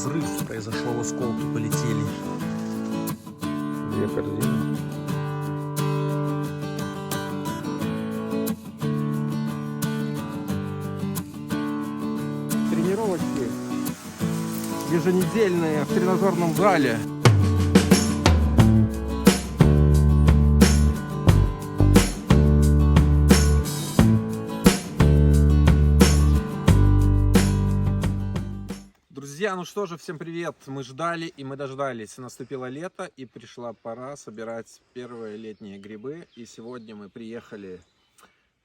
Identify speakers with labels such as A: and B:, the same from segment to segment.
A: взрыв произошел, осколки полетели.
B: Две корзины. Тренировочки еженедельные в тренажерном зале.
A: Друзья, ну что же, всем привет! Мы ждали и мы дождались. Наступило лето и пришла пора собирать первые летние грибы. И сегодня мы приехали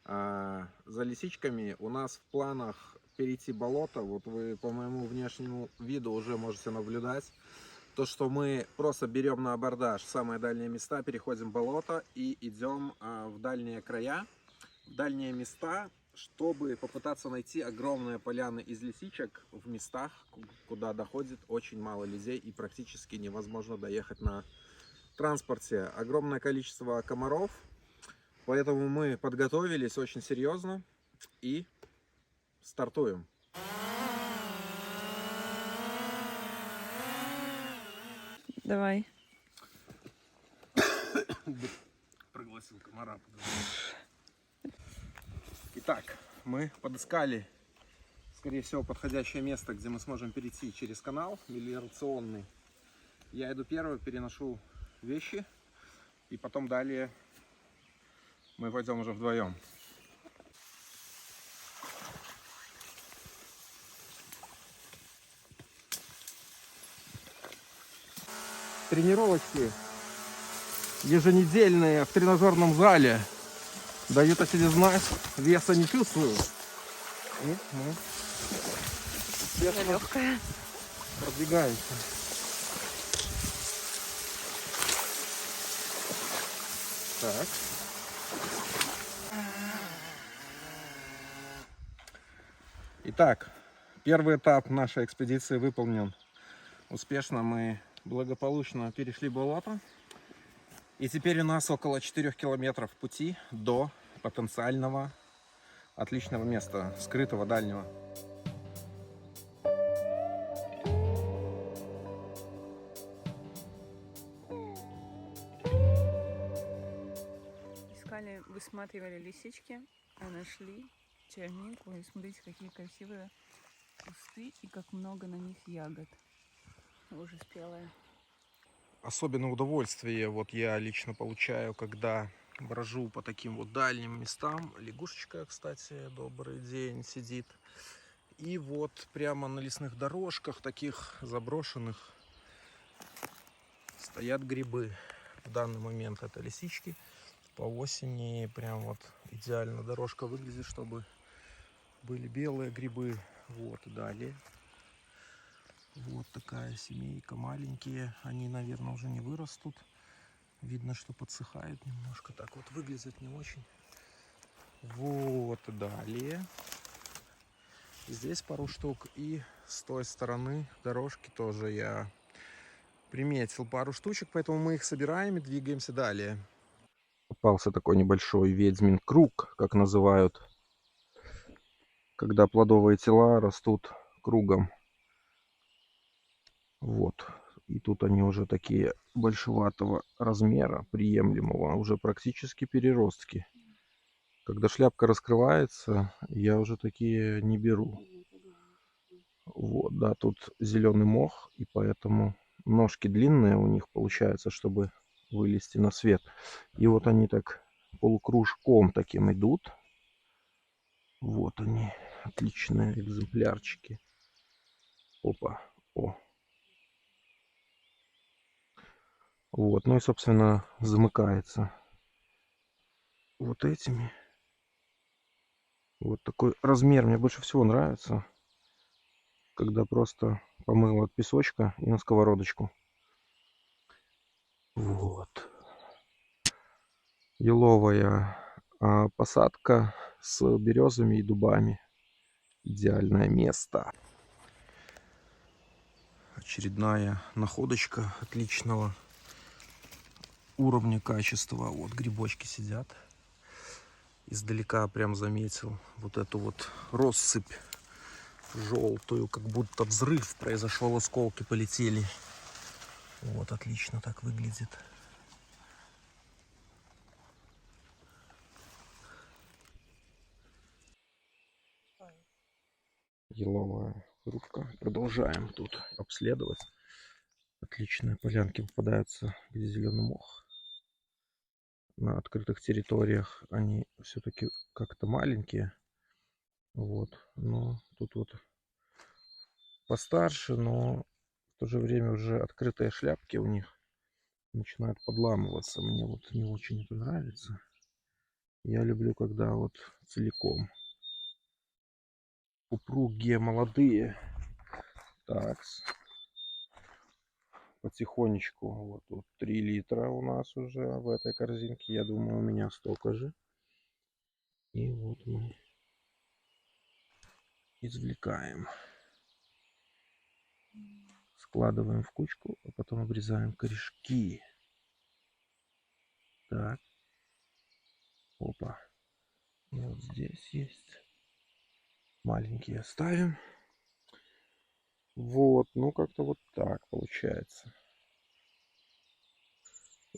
A: за лисичками. У нас в планах перейти болото. Вот вы по моему внешнему виду уже можете наблюдать. То, что мы просто берем на абордаж самые дальние места, переходим болото и идем в дальние края, в дальние места, чтобы попытаться найти огромные поляны из лисичек в местах, куда доходит очень мало людей и практически невозможно доехать на транспорте. Огромное количество комаров, поэтому мы подготовились очень серьезно и стартуем.
C: Давай.
A: Пригласил комара. Итак, мы подыскали, скорее всего, подходящее место, где мы сможем перейти через канал мелиорационный. Я иду первый, переношу вещи, и потом далее мы пойдем уже вдвоем.
B: Тренировочки еженедельные в тренажерном зале дают о себе знать. Веса не чувствую. И мы
C: Легкая.
B: продвигаемся. Так. Итак, первый этап нашей экспедиции выполнен успешно. Мы благополучно перешли болото. И теперь у нас около 4 километров пути до потенциального отличного места, скрытого дальнего.
C: Искали, высматривали лисички, а нашли чернику. И смотрите, какие красивые кусты и как много на них ягод. Уже спелые.
A: Особенное удовольствие вот я лично получаю, когда брожу по таким вот дальним местам. Лягушечка, кстати, добрый день, сидит. И вот прямо на лесных дорожках, таких заброшенных, стоят грибы. В данный момент это лисички. По осени прям вот идеально дорожка выглядит, чтобы были белые грибы. Вот и далее. Вот такая семейка, маленькие. Они, наверное, уже не вырастут. Видно, что подсыхают немножко. Так вот выглядят не очень. Вот и далее. Здесь пару штук. И с той стороны дорожки тоже я приметил пару штучек. Поэтому мы их собираем и двигаемся далее.
B: Попался такой небольшой ведьмин круг, как называют, когда плодовые тела растут кругом. Вот. И тут они уже такие большеватого размера, приемлемого, уже практически переростки. Когда шляпка раскрывается, я уже такие не беру. Вот, да, тут зеленый мох, и поэтому ножки длинные у них получается, чтобы вылезти на свет. И вот они так полукружком таким идут. Вот они, отличные экземплярчики. Опа, о. Вот, ну и, собственно, замыкается вот этими. Вот такой размер мне больше всего нравится, когда просто помыл от песочка и на сковородочку. Вот. Еловая посадка с березами и дубами. Идеальное место.
A: Очередная находочка отличного уровня качества. Вот грибочки сидят. Издалека прям заметил вот эту вот россыпь
B: желтую, как будто взрыв произошел, осколки полетели. Вот, отлично так выглядит. Еловая рубка. Продолжаем тут обследовать. Отличные полянки попадаются, где зеленый мох. На открытых территориях они все-таки как-то маленькие. Вот. Но тут вот постарше, но в то же время уже открытые шляпки у них начинают подламываться. Мне вот не очень это нравится. Я люблю, когда вот целиком. Упругие, молодые. Так, потихонечку. Вот тут 3 литра у нас уже в этой корзинке. Я думаю, у меня столько же. И вот мы извлекаем. Складываем в кучку, а потом обрезаем корешки. Так. Опа. И вот здесь есть. Маленькие оставим. Вот, ну как-то вот так получается.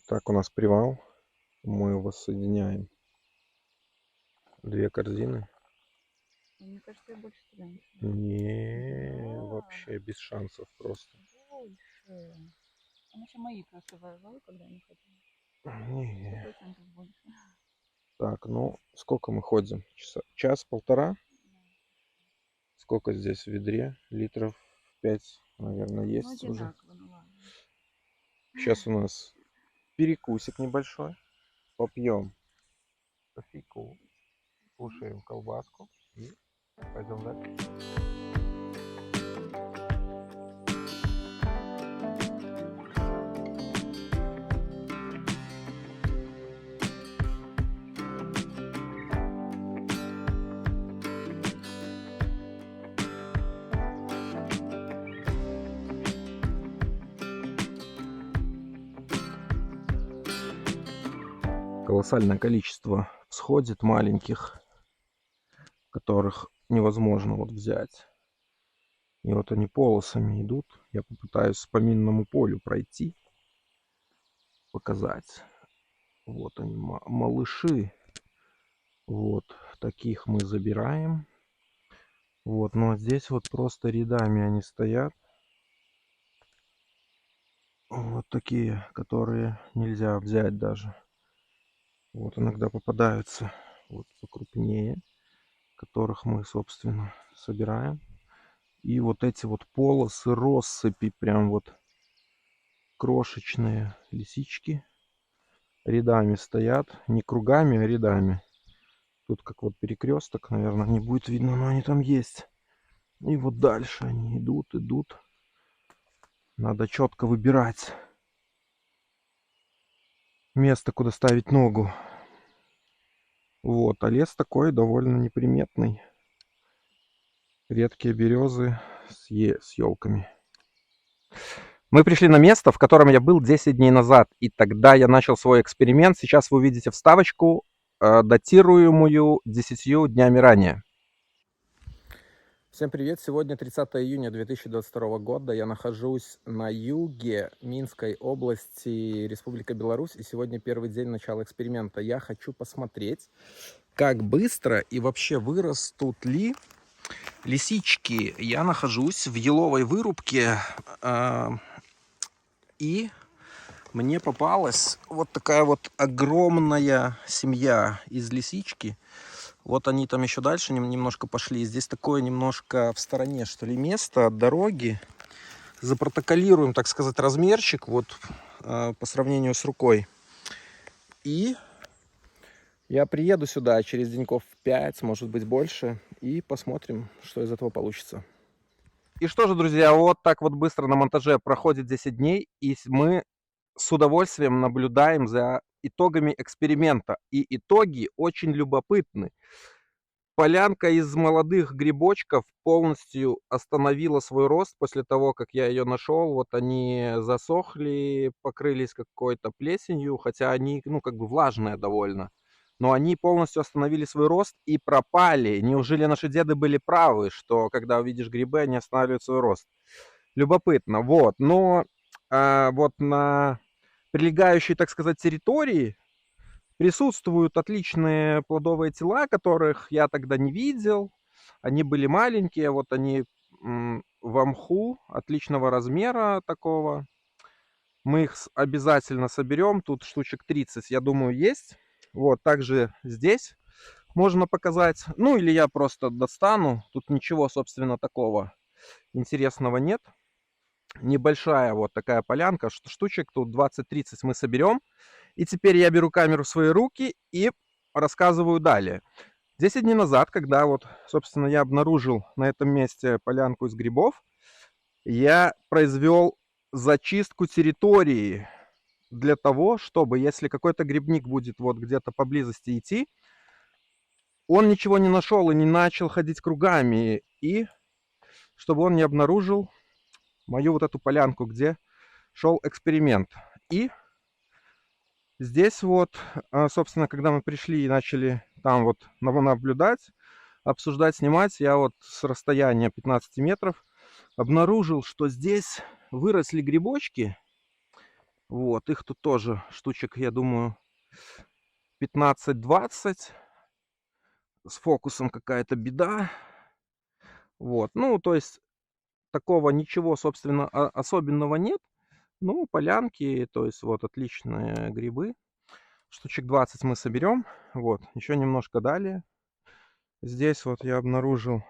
B: Так у нас привал. Мы воссоединяем 2 корзины.
C: Мне кажется, я больше туда не
B: Не,
C: Да.
B: вообще без шансов просто.
C: Больше. Она еще мои просто воровала, когда они ходили.
B: Не.
C: 100% больше.
B: Так, ну сколько мы ходим? Час-полтора? Сколько здесь в ведре? Литров 5, наверное,
C: Ну,
B: есть уже.
C: одинаково, ну ладно.
B: Сейчас у нас перекусик небольшой. Попьем кофейку, кушаем колбаску и пойдем дальше. Колоссальное количество всходит маленьких, которых невозможно вот взять. И вот они полосами идут. Я попытаюсь по минному полю пройти, показать. Вот они, малыши. Вот таких мы забираем. Вот, ну а здесь вот просто рядами они стоят. Вот такие, которые нельзя взять даже. Вот иногда попадаются вот покрупнее, которых мы, собственно, собираем. И вот эти вот полосы, россыпи, прям вот крошечные лисички рядами стоят. Не кругами, а рядами. Тут как вот перекресток, наверное, не будет видно, но они там есть. И вот дальше они идут, идут. Надо четко выбирать место, куда ставить ногу. Вот, а лес такой довольно неприметный. Редкие березы с елками. Мы пришли на место, в котором я был 10 дней назад, и тогда я начал свой эксперимент. Сейчас вы увидите вставочку, датируемую 10 днями ранее. Всем привет! Сегодня 30 июня 2022 года. Я нахожусь на юге Минской области, Республика Беларусь. И сегодня первый день начала эксперимента. Я хочу посмотреть, как быстро и вообще вырастут ли лисички. Я нахожусь в еловой вырубке. И мне попалась вот такая вот огромная семья из лисички. Вот они там еще дальше немножко пошли. Здесь такое немножко в стороне, что ли, место от дороги. Запротоколируем, так сказать, размерчик вот по сравнению с рукой. И я приеду сюда через деньков 5, может быть больше, и посмотрим, что из этого получится. И что же, друзья, вот так вот быстро на монтаже проходит 10 дней, и мы с удовольствием наблюдаем за итогами эксперимента. И итоги очень любопытны. Полянка из молодых грибочков полностью остановила свой рост после того, как я ее нашел. Вот они засохли, покрылись какой-то плесенью, хотя они, ну, как бы влажные довольно. но они полностью остановили свой рост и пропали. Неужели наши деды были правы, что когда увидишь грибы, они останавливают свой рост? Любопытно, вот. Но вот на прилегающей, так сказать, территории присутствуют отличные плодовые тела, которых я тогда не видел. Они были маленькие, вот они в мху отличного размера такого. Мы их обязательно соберем. Тут штучек 30, я думаю, есть. Вот, также здесь можно показать. Ну, или я просто достану. Тут ничего, собственно, такого интересного нет. Небольшая вот такая полянка. Штучек тут 20-30 мы соберем. И теперь я беру камеру в свои руки и рассказываю далее. 10 дней назад, когда вот, собственно, я обнаружил на этом месте полянку из грибов, я произвел зачистку территории для того, чтобы, если какой-то грибник будет вот где-то поблизости идти, он ничего не нашел и не начал ходить кругами, и чтобы он не обнаружил мою вот эту полянку, где шел эксперимент. И здесь вот, собственно, когда мы пришли и начали там вот наблюдать, обсуждать, снимать, я вот с расстояния 15 метров обнаружил, что здесь выросли грибочки. Вот, их тут тоже штучек, я думаю, 15-20. С фокусом какая-то беда. Вот, ну, то есть такого ничего, собственно, особенного нет. Ну, полянки, то есть вот отличные грибы. Штучек 20 мы соберем. Вот, еще немножко далее. Здесь вот я обнаружил,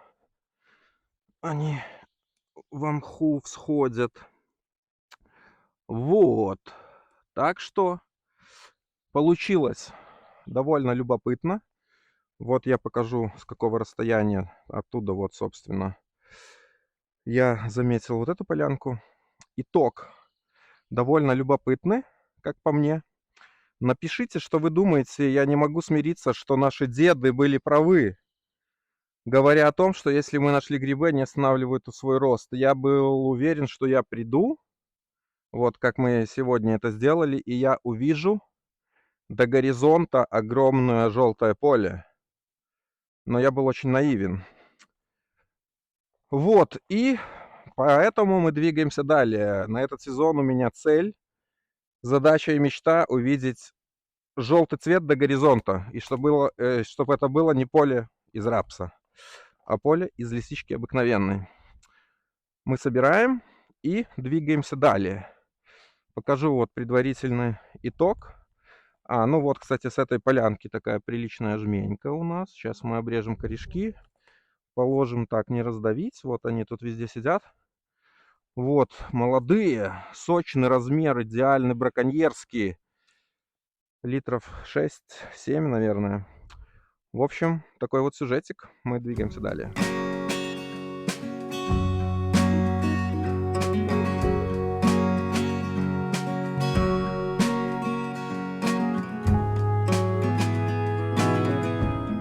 B: они в мху всходят. Вот. Так что получилось довольно любопытно. Вот я покажу, с какого расстояния оттуда вот, собственно, я заметил вот эту полянку. Итог довольно любопытный, как по мне. Напишите, что вы думаете. Я не могу смириться, что наши деды были правы, говоря о том, что если мы нашли грибы, они останавливают свой рост. Я был уверен, что я приду, вот как мы сегодня это сделали, и я увижу до горизонта огромное желтое поле. Но я был очень наивен. Вот, и поэтому мы двигаемся далее. На этот сезон у меня цель, задача и мечта увидеть желтый цвет до горизонта. И чтобы это было не поле из рапса, а поле из лисички обыкновенной. Мы собираем и двигаемся далее. Покажу вот предварительный итог. Ну вот, кстати, с этой полянки такая приличная жменька у нас. Сейчас мы обрежем корешки. Положим так, не раздавить. Вот они тут везде сидят. Вот, молодые, сочный размер, идеальный, браконьерский. Литров 6-7, наверное. В общем, такой вот сюжетик. Мы двигаемся далее.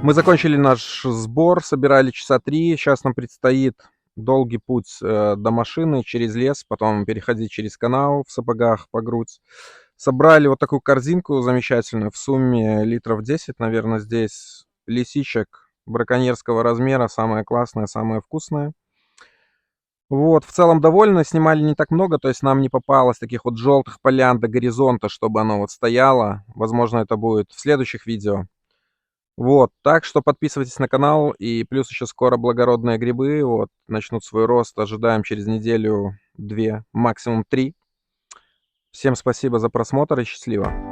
B: Мы закончили наш сбор, собирали часа 3. Сейчас нам предстоит долгий путь до машины через лес, потом переходить через канал в сапогах по грудь. Собрали вот такую корзинку замечательную, в сумме литров 10, наверное, здесь лисичек браконьерского размера, самая классная, самая вкусная. Вот, в целом довольны, снимали не так много, то есть нам не попалось таких вот желтых полян до горизонта, чтобы оно вот стояло. Возможно, это будет в следующих видео. Вот, так что подписывайтесь на канал, и плюс еще скоро благородные грибы, вот, начнут свой рост, ожидаем через неделю, 2, максимум 3. Всем спасибо за просмотр и счастливо!